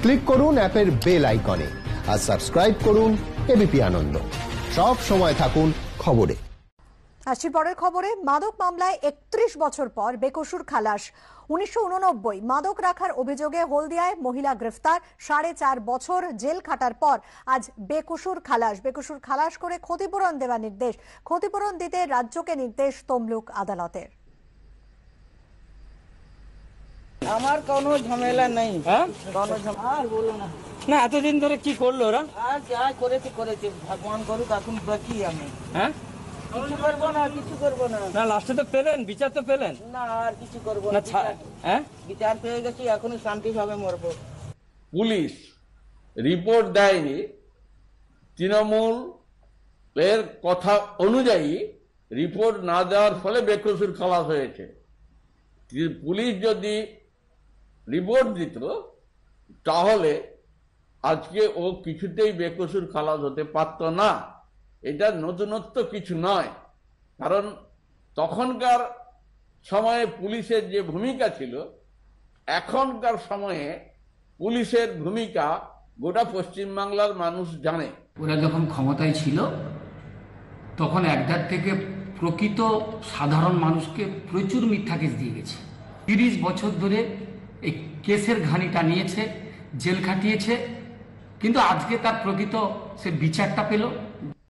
Click করুন অ্যাপের bell আইকনে আর সাবস্ক্রাইব করুন এবিপি আনন্দ। সব সময় থাকুন খবরে। আসছি পরের খবরে। মাদক মামলায় 31 বছর পর বেকসুর খালাস। 1989 মাদক রাখার অভিযোগে হলদিয়ায় মহিলা গ্রেফতার, 4.5 বছর জেল খাটার পর আজ বেকসুর খালাস। বেকসুর খালাস করে ক্ষতিপূরণ দেওয়ার নির্দেশ। ক্ষতিপূরণ দিতে রাজ্যকে নির্দেশ তমলুক আদালতের। আমার কোনো ঝামেলা নেই। কোনো ঝামেলা আর বলো না। না, এতদিন ধরে কি করলো ওরা? আর যা করেছে ভগবান করুক, এখন বাকি আমি কিছু করবো না, কিছু করবো না। না, লাস্টে তো পেলেন, বিচার তো পেলেন না, আর কিছু করবো না। না। বিচার পেয়ে গেছি, এখনই শান্তিভাবে মরবো। পুলিশ রিপোর্ট দেয়নি, তৃণমূল এর কথা অনুযায়ী রিপোর্ট না দেওয়ার ফলে বেকসুর খালাস হয়েছে। পুলিশ যদি রিপোর্ট দিত তাহলে আজকে ও কিছুতেই বেকসুর খালাস হতে পারত না। এটা নতুনত্ব কিছু নয়, কারণ তখনকার সময়ে পুলিশের যে ভূমিকা ছিল, এখনকার সময়ে পুলিশের ভূমিকা গোটা পশ্চিমবাংলার মানুষ জানে। ওরা যখন ক্ষমতায় ছিল তখন একদার থেকে প্রকৃত সাধারণ মানুষকে প্রচুর মিথ্যা কেস দিয়ে গেছে। 30 বছর ধরে এই কেসের ঘানিটা নিয়েছে, জেল খাটিয়েছে, কিন্তু আজকে তার প্রকৃত সে বিচারটা পেল।